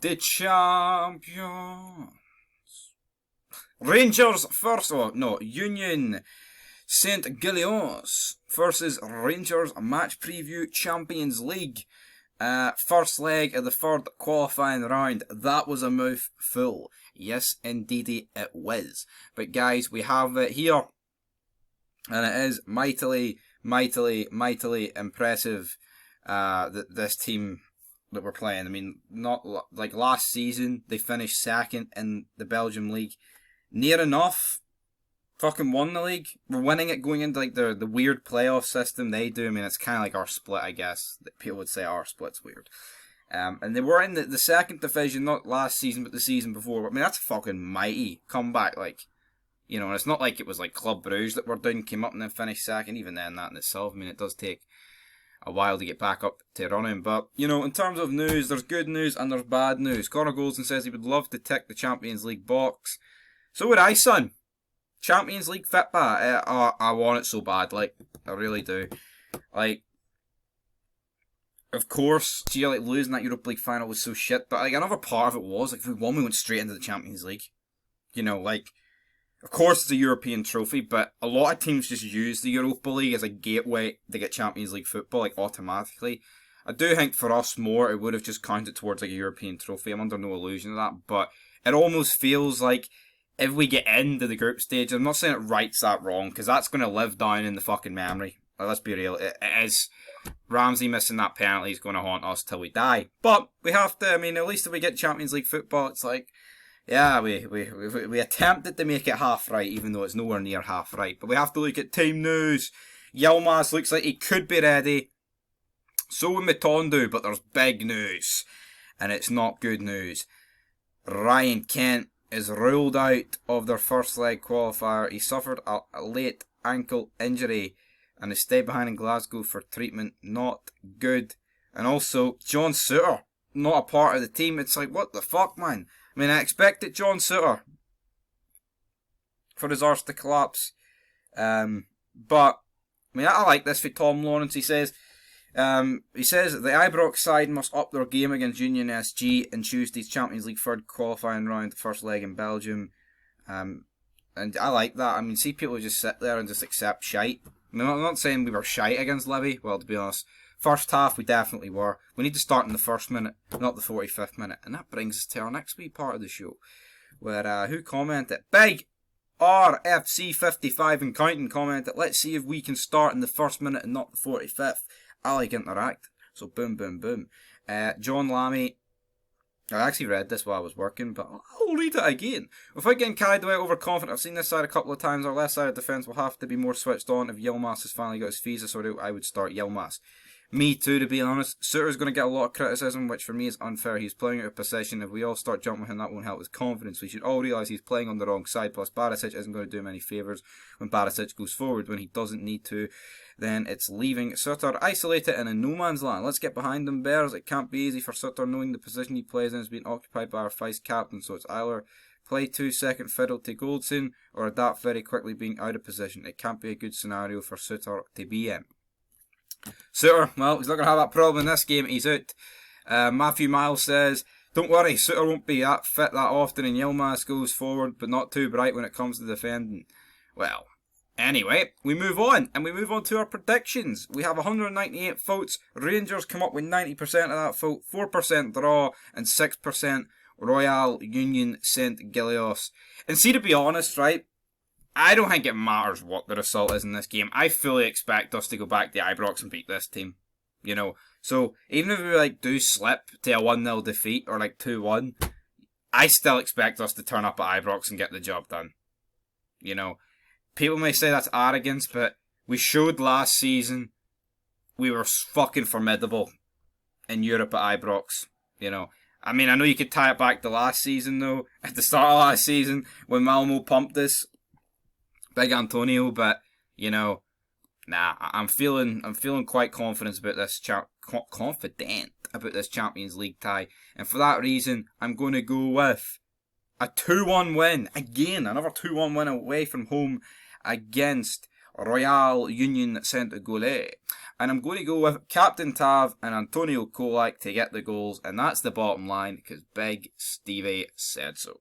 the champions. Rangers first, Union Saint-Gilloise versus Rangers match preview Champions League. First leg of the third qualifying round. That was a mouthful. Yes, indeedy it was. But guys, we have it here. And it is mightily impressive that this team that we're playing. I mean, not like last season, they finished second in the Belgium league. Near enough. Fucking won the league. We're winning it going into like the weird playoff system they do. I mean, it's kind of like our split, I guess. People would say our split's weird. And they were in the second division, not last season, but the season before. I mean, that's a fucking mighty comeback. Like, you know, and it's not like it was like Club Brugge that were down, came up and then finished second. Even then, that in itself, I mean, it does take a while to get back up to running. But, you know, in terms of news, there's good news and there's bad news. Connor Goldston says he would love to tick the Champions League box. So would I, son. Champions League Fitbit, I want it so bad, like, I really do. Like, of course, like, losing that Europa League final was so shit, but, like, another part of it was, like, if we won, we went straight into the Champions League. You know, like, of course it's a European trophy, but a lot of teams just use the Europa League as a gateway to get Champions League football, like, automatically. I do think for us more, it would have just counted towards, like, a European trophy. I'm under no illusion of that, but it almost feels like if we get into the group stage, I'm not saying it rights that wrong, because that's going to live down in the fucking memory. Let's be real. It is. Ramsey missing that penalty is going to haunt us till we die. But we have to, I mean, at least if we get Champions League football, it's like, yeah, we attempted to make it half right, even though it's nowhere near half right. But we have to look at team news. Yilmaz looks like he could be ready. So would Matondo, but there's big news. And it's not good news. Ryan Kent is ruled out of their first leg qualifier. He suffered a late ankle injury and has stayed behind in Glasgow for treatment. Not good. And also, John Souttar, not a part of the team. It's like, what the fuck, man? I mean, I expected John Souttar for his arse to collapse. But, I mean, I like this for Tom Lawrence. He says the Ibrox side must up their game against Union SG in Tuesday's Champions League third qualifying round, the first leg in Belgium. And I like that. I mean, see people just sit there and just accept shite. I mean, I'm not saying we were shite against Levy. Well, to be honest, first half we definitely were. We need to start in the first minute, not the 45th minute. And that brings us to our next wee part of the show, where who commented? Big RFC55 and counting commented, let's see if we can start in the first minute and not the 45th. I like interact. So boom, boom, boom. John Lammy. I actually read this while I was working, but I'll read it again. Without getting carried away overconfident, I've seen this side a couple of times. Our left side of defence will have to be more switched on if Yilmaz has finally got his visa sorted out. I would start Yilmaz. Me too, to be honest. Souttar's going to get a lot of criticism, which for me is unfair. He's playing out of position. If we all start jumping him, that won't help his confidence. We should all realise he's playing on the wrong side. Plus, Barisic isn't going to do him any favours when Barisic goes forward. When he doesn't need to, then it's leaving Souttar isolated in a no man's land. Let's get behind them, Bears. It can't be easy for Souttar knowing the position he plays in is being occupied by our vice captain. So it's either play 2-second fiddle to Goldson or adapt very quickly being out of position. It can't be a good scenario for Souttar to be in. Souttar, well, he's not going to have that problem in this game. He's out. Matthew Miles says, don't worry, Souttar won't be that fit that often and Yilmaz goes forward, but not too bright when it comes to defending. Well, anyway, we move on, and we move on to our predictions. We have 198 votes. Rangers come up with 90% of that vote, 4% draw, and 6% Royal Union Saint-Gilloise. And see, to be honest, right, I don't think it matters what the result is in this game. I fully expect us to go back to Ibrox and beat this team. You know, so even if we like do slip to a 1-0 defeat or like 2-1, I still expect us to turn up at Ibrox and get the job done. You know, people may say that's arrogance, but we showed last season we were fucking formidable in Europe at Ibrox. You know, I mean, I know you could tie it back to last season though. At the start of last season when Malmo pumped us. Big Antonio, but you know, nah. I'm feeling quite confident about this Champions League tie, and for that reason, I'm going to go with a 2-1 win again. Another 2-1 win away from home against Royal Union Saint-Gaulois. And I'm going to go with Captain Tav and Antonio Kolak to get the goals, and that's the bottom line, because Big Stevie said so.